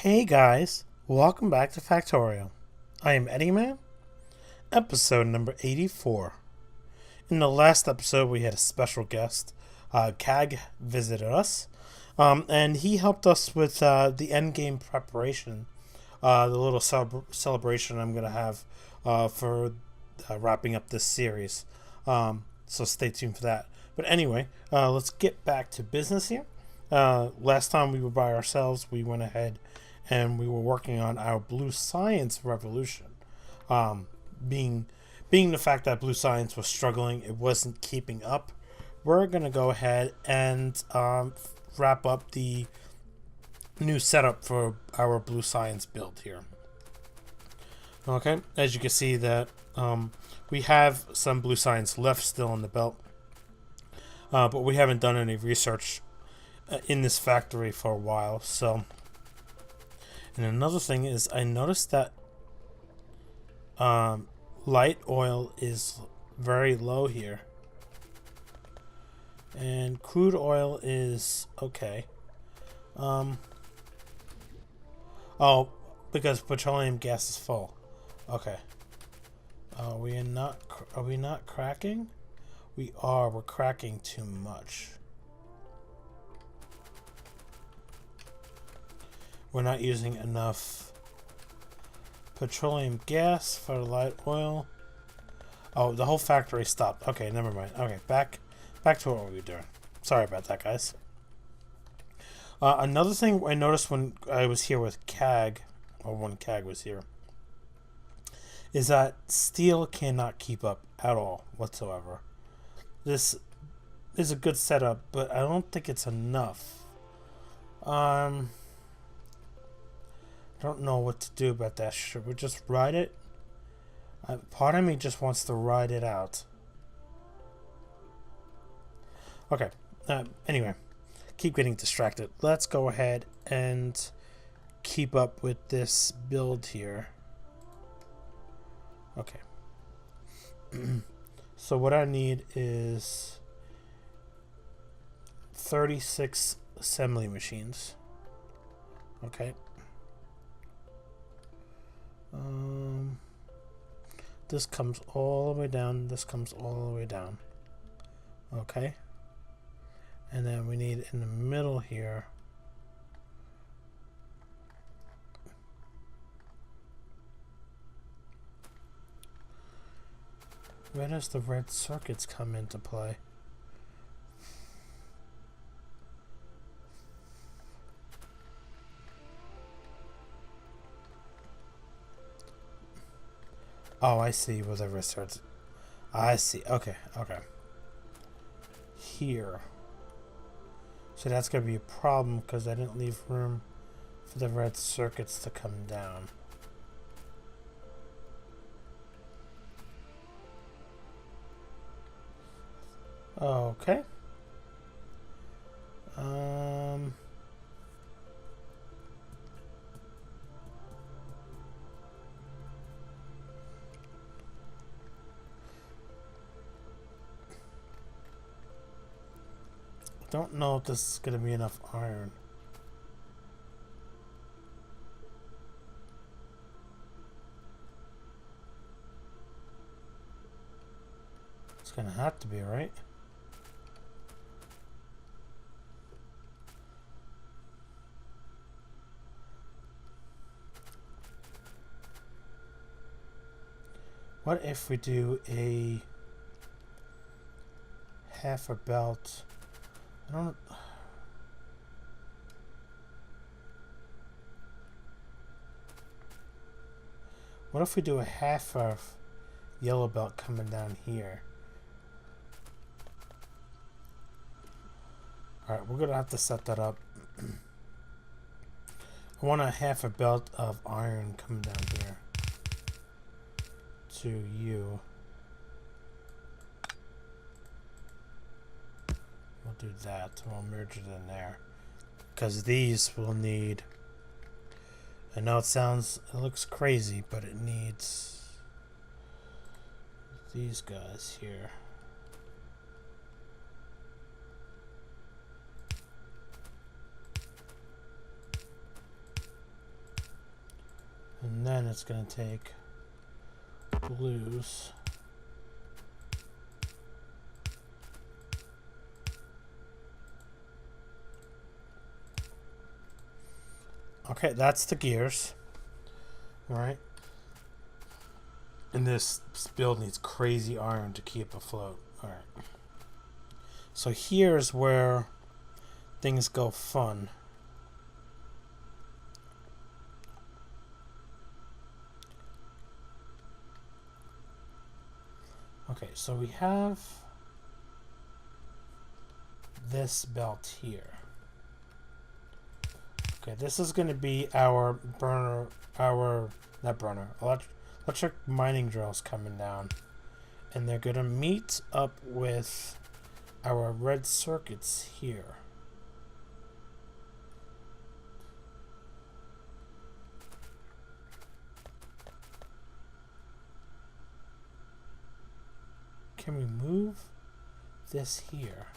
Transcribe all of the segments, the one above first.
Hey guys, welcome back to Factorio. I am EddieMan, episode number 84. In the last episode, we had a special guest. Cag visited us, and he helped us with the endgame preparation, the little celebration I'm going to have for wrapping up this series. So stay tuned for that. But anyway, let's get back to business here. Last time we were by ourselves, we went ahead and we were working on our blue science revolution. Being the fact that blue science was struggling, it wasn't keeping up. We're gonna go ahead and wrap up the new setup for our blue science build here. Okay, as you can see that we have some blue science left still in the belt, but we haven't done any research in this factory for a while. So, and another thing is, I noticed that light oil is very low here, and crude oil is okay. Oh, because petroleum gas is full. Okay. Are we not cracking? We are. We're cracking too much. We're not using enough petroleum gas for light oil. Oh, the whole factory stopped. Okay, never mind. Okay, back to what we were doing. Sorry about that, guys. Another thing I noticed when I was here with Cag, or when Cag was here, is that steel cannot keep up at all whatsoever. This is a good setup, but I don't think it's enough. I don't know what to do about that. Should we just ride it? Part of me just wants to ride it out. Okay. Anyway, keep getting distracted. Let's go ahead and keep up with this build here. Okay. So what I need is 36 assembly machines. Okay. This comes all the way down. This comes all the way down. Okay. And then we need in the middle here. Where does the red circuits come into play? Oh, I see where the red circuits. I see. Okay, okay. Here. So that's going to be a problem because I didn't leave room for the red circuits to come down. Okay. Don't know if this is going to be enough iron. It's going to have to be, right? What if we do a half a belt? I don't. What if we do a half of yellow belt coming down here? Alright, we're gonna have to set that up. I want a half a belt of iron coming down here to you. We'll do that. We'll merge it in there. Because these will need... I know it looks crazy, but it needs these guys here. And then it's going to take blues. Okay, that's the gears. Alright. And this build needs crazy iron to keep afloat. Alright. So here's where things go fun. Okay, so we have this belt here. Okay, this is going to be our burner, electric mining drills coming down. And they're going to meet up with our red circuits here. Can we move this here?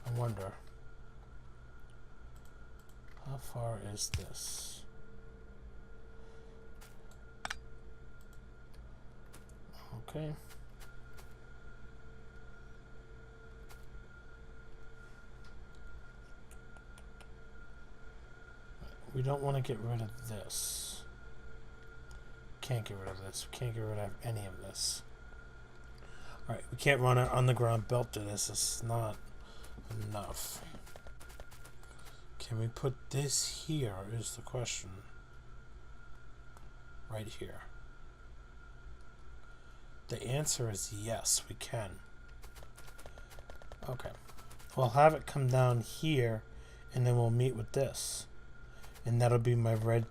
I wonder. How far is this? Okay. We don't want to get rid of this. Can't get rid of this. We can't get rid of any of this. Alright, we can't run an underground belt to this. It's not enough. Can we put this here is the question. Right here. The answer is yes, we can. Okay. We'll have it come down here, and then we'll meet with this. And that'll be my red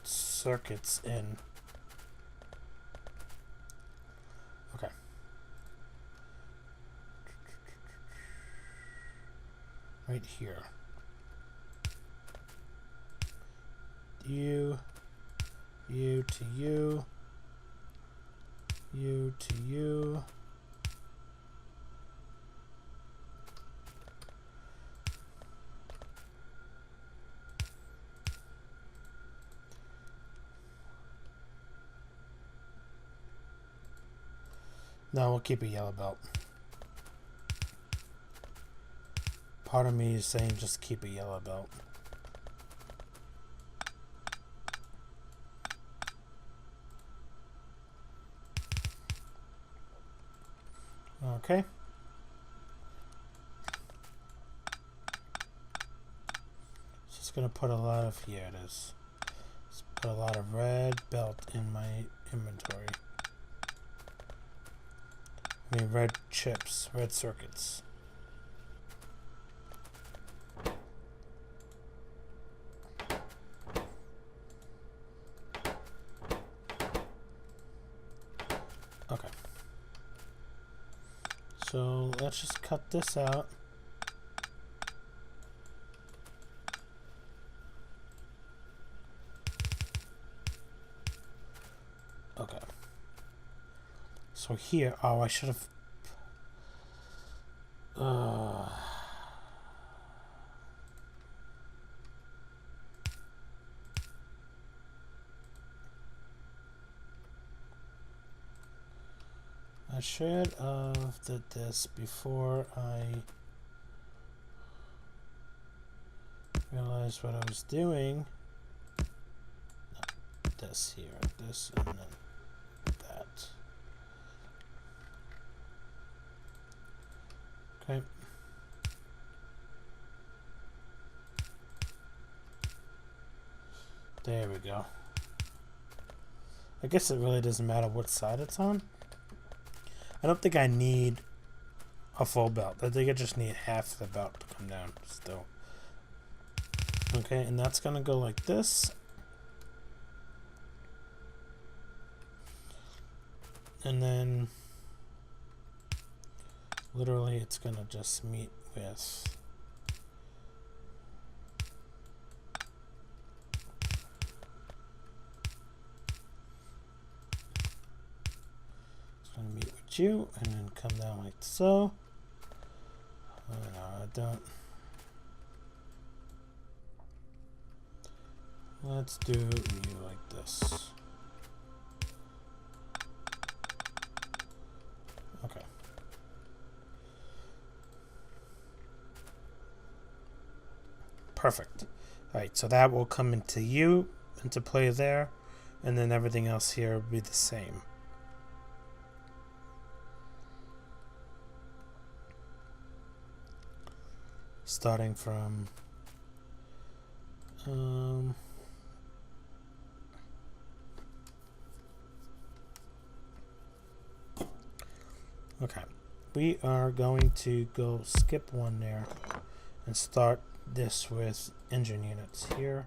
circuits in. Okay. Right here. You to you to you. No, we'll keep a yellow belt. Part of me is saying just keep a yellow belt. Okay. So it's going to put a lot of, here it is. Let's put a lot of red belt in my inventory. I mean red chips, red circuits. Okay. So let's just cut this out. Okay. So here, oh, I should have. I should have did this before I realized what I was doing. No, this here, this, and then that. Okay. There we go. I guess it really doesn't matter what side it's on. I don't think I need a full belt. I think I just need half the belt to come down still. Okay, and that's going to go like this. And then literally it's going to just meet with you, and then come down like so. Oh, no, I don't. Let's do you like this. Okay. Perfect. Alright, so that will come into play there, and then everything else here will be the same. Starting from okay, we are going to go skip one there and start this with engine units here.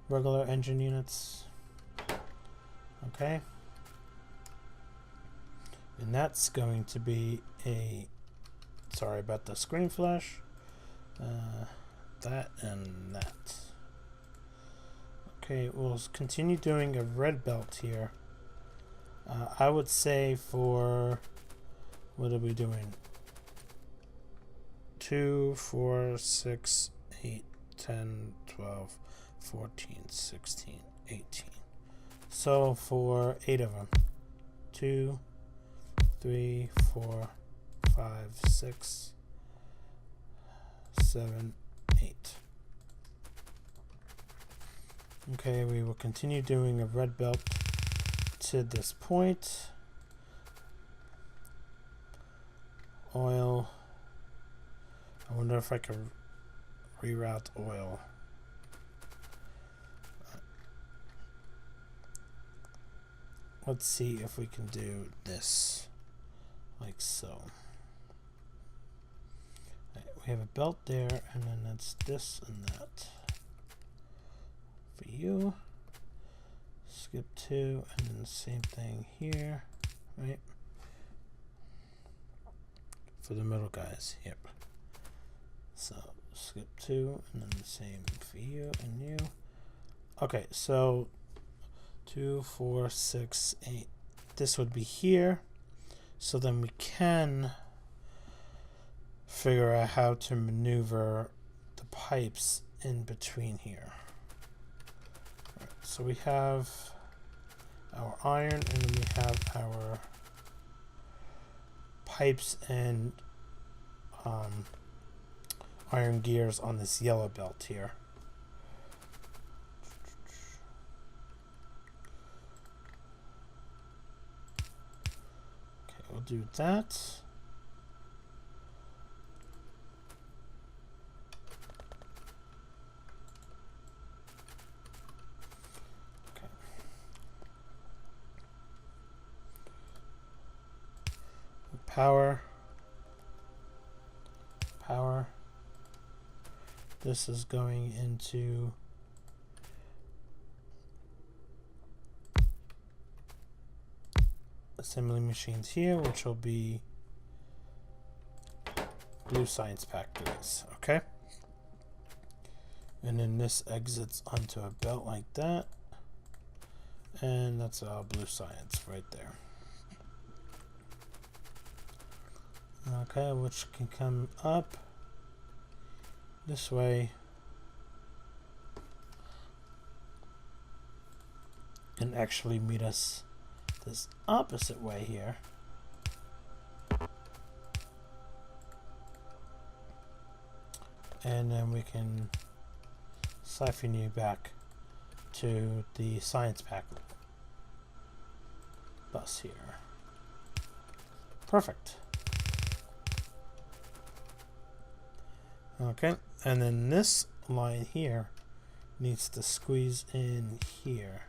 Regular engine units. Okay. And that's going to be a, sorry about the screen flash. That and that. Okay, we'll continue doing a red belt here. I would say for, what are we doing? 2, 4, 6, 8, 10, 12, 14, 16, 18. So for 8 of them. 2, 3, 4, 5, 6, 7, 8. Okay, we will continue doing a red belt to this point. Oil. I wonder if I can reroute oil. Let's see if we can do this like so. Right, we have a belt there, and then it's this and that. For you, skip 2, and then the same thing here, right? For the middle guys, yep. So skip 2, and then the same for you and you. Okay, so 2, 4, 6, 8. This would be here. So then we can figure out how to maneuver the pipes in between here. Right, so we have our iron, and then we have our pipes and iron gears on this yellow belt here. Okay, we'll do that. Okay. Power. This is going into assembly machines here, which will be blue science factories. Okay. And then this exits onto a belt like that. And that's our blue science right there. Okay, which can come up this way and actually meet us this opposite way here. And then we can siphon you back to the science pack bus here. Perfect. Okay, and then this line here needs to squeeze in here.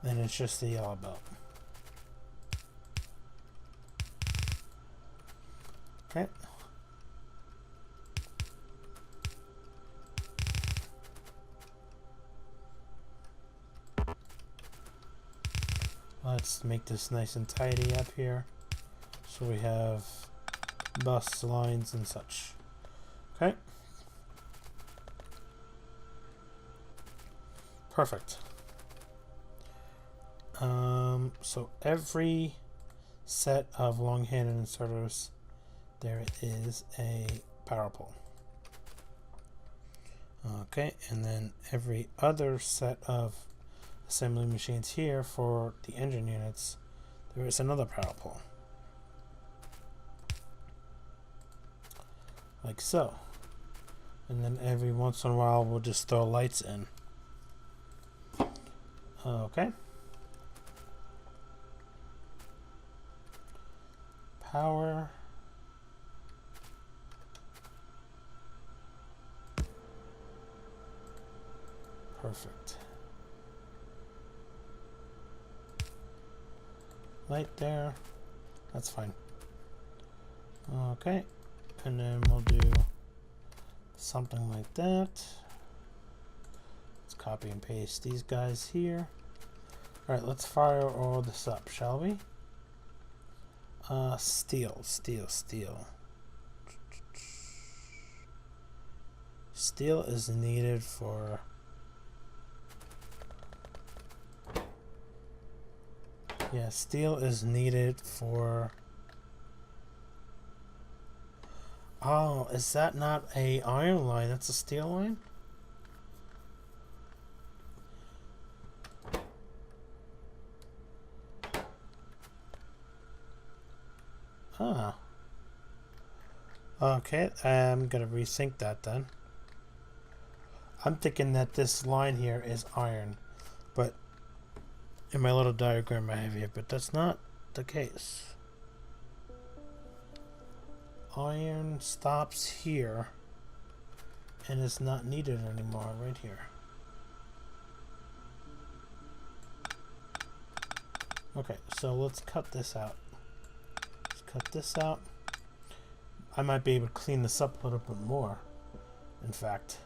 And it's just the yellow belt. Okay. Let's make this nice and tidy up here. So we have bus lines and such. Okay. Perfect. So every set of long-handed inserters, there is a power pole. Okay, and then every other set of assembly machines here for the engine units, there is another power pole. Like so. And then every once in a while we'll just throw lights in. Okay. Power. Perfect. Light there. That's fine. Okay. And then we'll do something like that. Let's copy and paste these guys here. Alright, let's fire all this up, shall we? Steel. Steel is needed for... Yeah, steel is needed for... Oh, is that not a iron line? That's a steel line? Ah. Okay, I'm gonna rethink that then. I'm thinking that this line here is iron, but in my little diagram I have here, but that's not the case. Iron stops here and is not needed anymore right here. Okay, so let's cut this out. Let's cut this out. I might be able to clean this up a little bit more, in fact.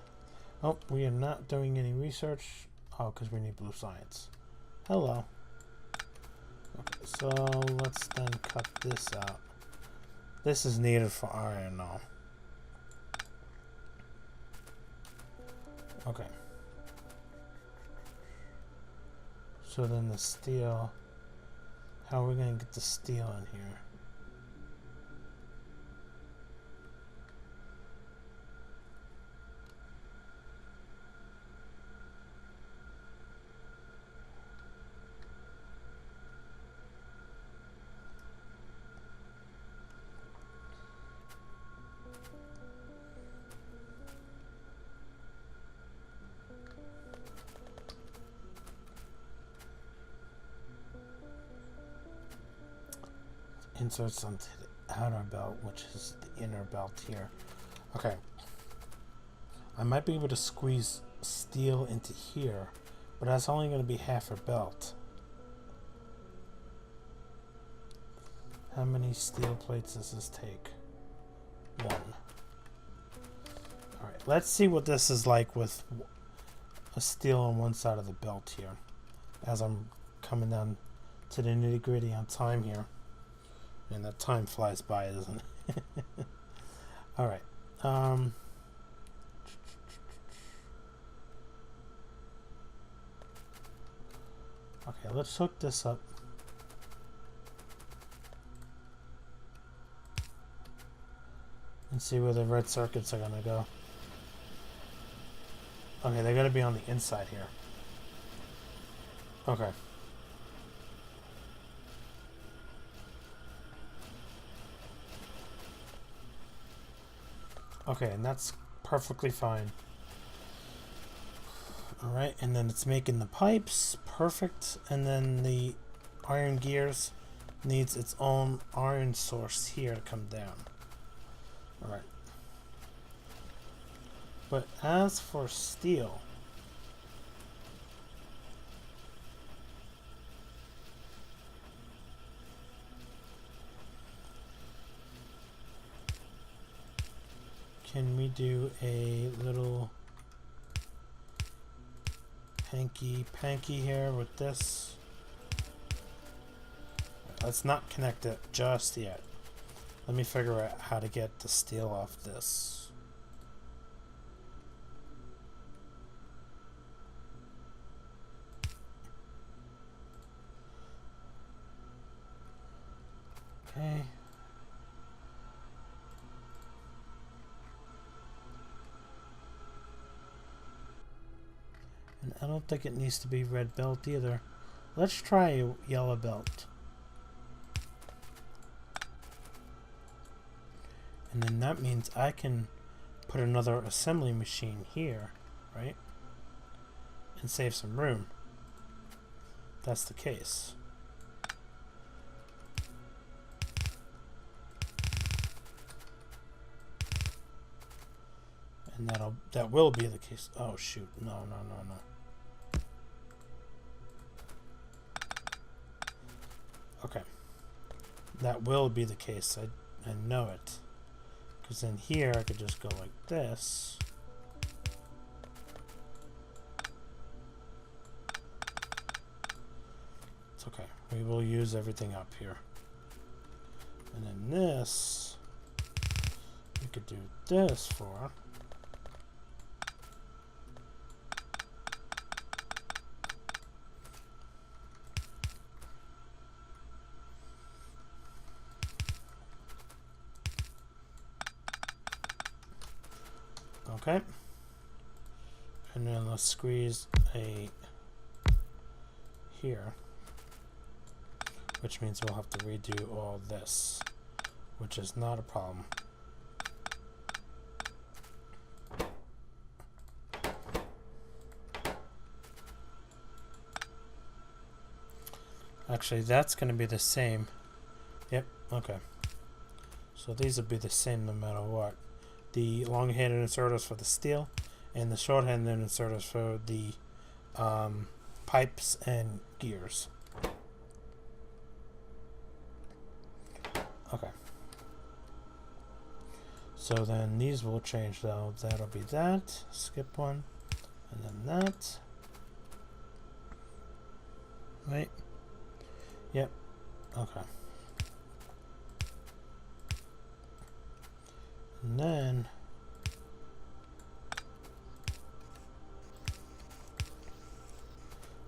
Oh, we are not doing any research. Oh, because we need blue science. Hello. Okay, so let's then cut this out. This is needed for iron now. Okay. So then the steel. How are we going to get the steel in here? Inserts onto the outer belt, which is the inner belt here. Okay. I might be able to squeeze steel into here, but that's only going to be half a belt. How many steel plates does this take? 1. Alright, let's see what this is like with a steel on one side of the belt here. As I'm coming down to the nitty gritty on time here. And that time flies by, doesn't it? Alright. Okay, let's hook this up. And see where the red circuits are going to go. Okay, they're going to be on the inside here. Okay. Okay, and that's perfectly fine. Alright, and then it's making the pipes. Perfect. And then the iron gears needs its own iron source here to come down. Alright. But as for steel, can we do a little hanky-panky here with this? Let's not connect it just yet. Let me figure out how to get the steel off this. Okay. I don't think it needs to be red belt either. Let's try a yellow belt. And then that means I can put another assembly machine here, right? And save some room. That's the case. And that will be the case. Oh shoot. No. Okay. That will be the case. I know it. Because in here I could just go like this. It's okay. We will use everything up here. And then this, we could do this for. Okay. And then let's squeeze a here, which means we'll have to redo all this, which is not a problem. Actually, that's going to be the same. Yep, okay. So these will be the same no matter what. The long-handed inserters for the steel, and the short-handed inserters for the pipes and gears. Okay. So then these will change though. That'll be that. Skip one. And then that. Wait. Yep. Okay. And then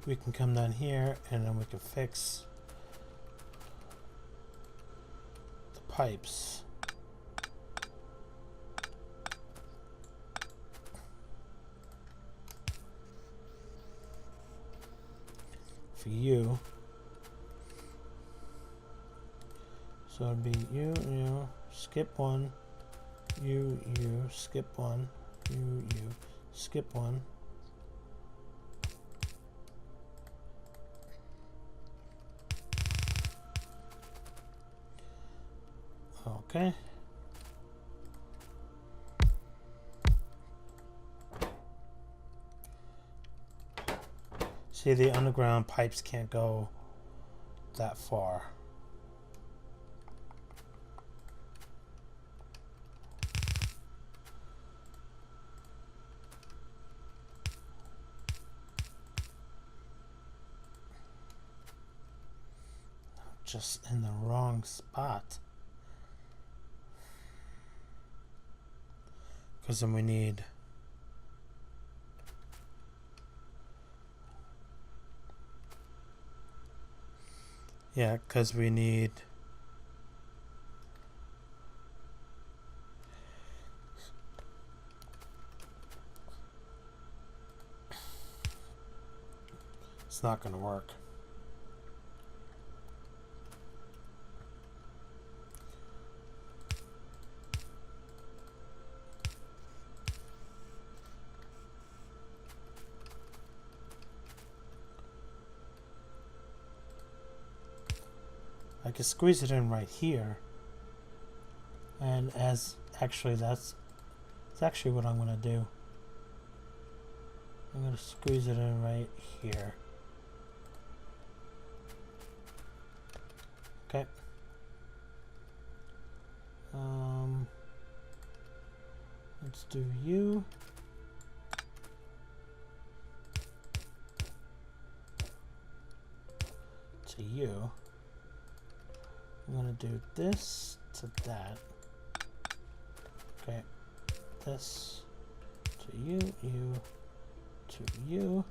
we can come down here and then we can fix the pipes. For you. So it'd be you, skip one. You, skip one. You, skip one. Okay. See, the underground pipes can't go that far. Just in the wrong spot. Because then we need because we need it's not going to work. I can squeeze it in right here, and that's actually what I'm going to do. I'm going to squeeze it in right here. Okay. Let's do you. To you. I'm going to do this to that. Okay. This to you, you to you.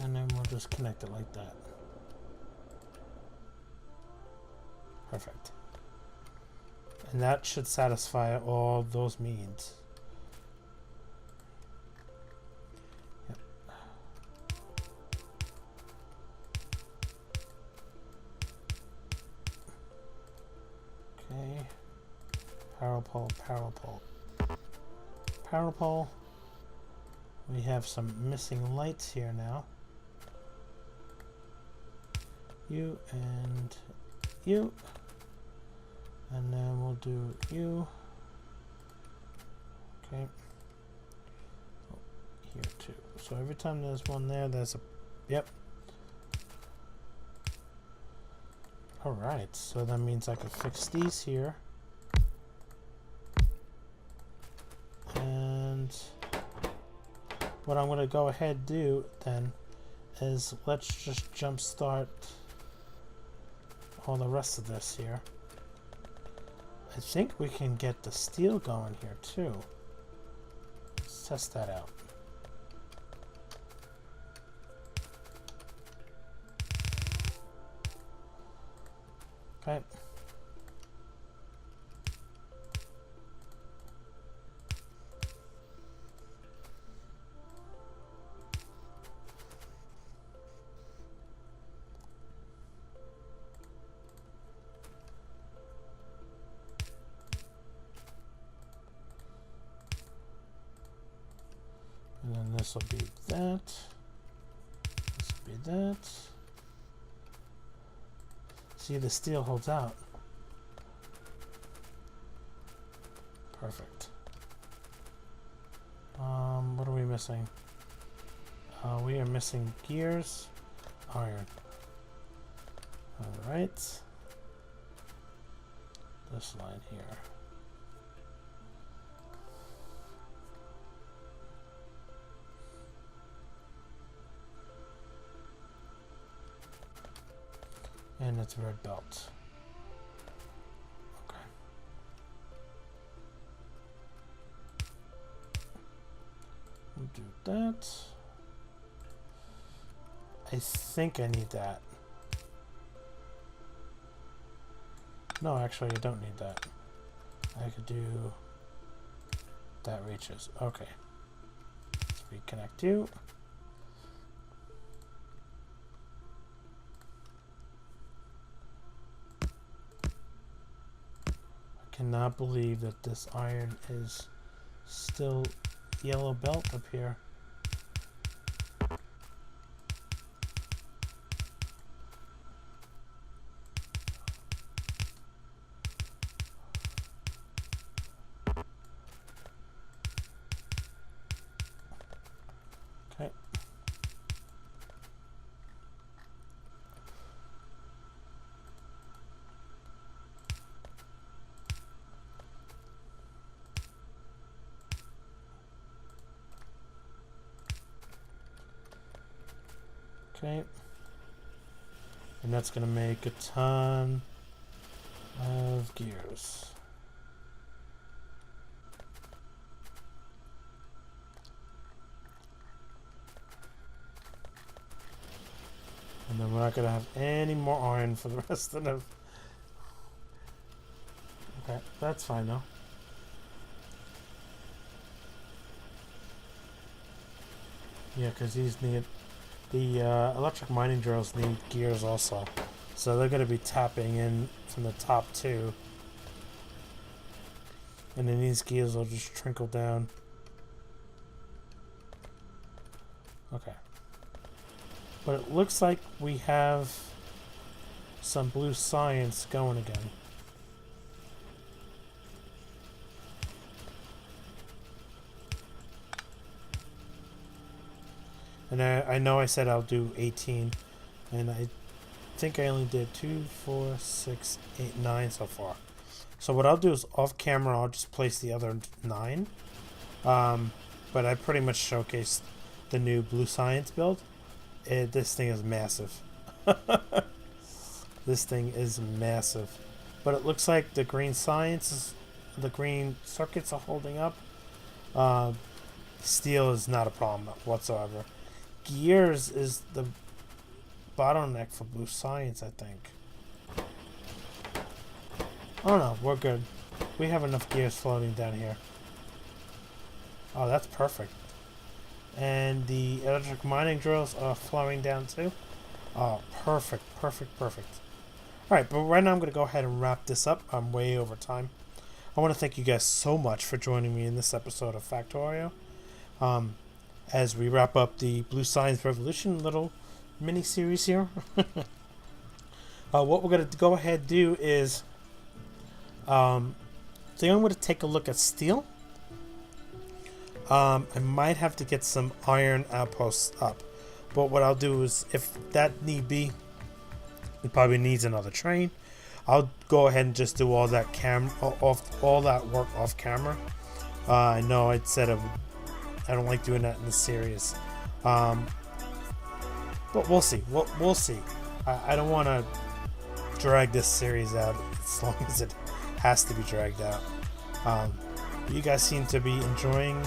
And then we'll just connect it like that. Perfect. And that should satisfy all those needs. Yep. Okay. Power pole, power pole. Power pole. We have some missing lights here now. You and you. And then we'll do you. Okay. Oh, here too. So every time there's one there, there's a... Yep. Alright, so that means I can fix these here. And what I'm going to go ahead and do then is let's just jump start all the rest of this here. I think we can get the steel going here too. Let's test that out. Okay. And then this will be that. This will be that. See, the steel holds out. Perfect. What are we missing? We are missing gears, iron. All right. This line here. And it's red belt. Okay. We'll do that. I think I need that. No, actually I don't need that. I could do that reaches. Okay. Let's reconnect you. Cannot believe that this iron is still yellow belt up here. Okay. Okay, and that's going to make a ton of gears. And then we're not going to have any more iron for the rest of the... Okay, that's fine though. Yeah, because these need... The electric mining drills need gears also. So they're going to be tapping in from the top too. And then these gears will just trickle down. Okay. But it looks like we have some blue science going again. And I know I said I'll do 18, and I think I only did 2, 4, 6, 8, 9 so far. So what I'll do is off camera I'll just place the other 9. But I pretty much showcased the new blue science build. This thing is massive. This thing is massive. But it looks like the green science, the green circuits are holding up. Steel is not a problem whatsoever. Gears is the bottleneck for blue science, I think. Oh no, we're good. We have enough gears floating down here. Oh, that's perfect. And the electric mining drills are flowing down too. Oh, perfect, perfect, perfect. Alright, but right now I'm going to go ahead and wrap this up. I'm way over time. I want to thank you guys so much for joining me in this episode of Factorio. As we wrap up the Blue Science Revolution little mini-series here. What we're going to go ahead and do is... I think I'm going to take a look at steel. I might have to get some iron outposts up. But what I'll do is, if that need be, it probably needs another train. I'll go ahead and just do all that all that work off camera. I know I said I don't like doing that in the series, but we'll see. We'll see. I don't want to drag this series out as long as it has to be dragged out. You guys seem to be enjoying.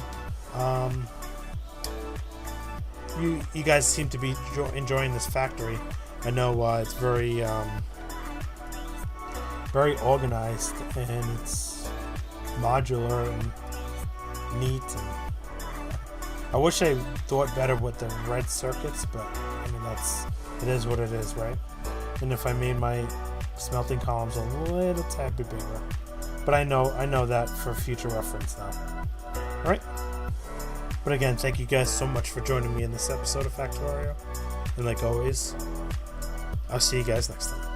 You guys seem to be enjoying this factory. I know it's very very organized, and it's modular and neat. And I wish I thought better with the red circuits, but I mean it is what it is, right? And if I made my smelting columns a little tad bit bigger, but I know that for future reference now. All right. But again, thank you guys so much for joining me in this episode of Factorio. And like always, I'll see you guys next time.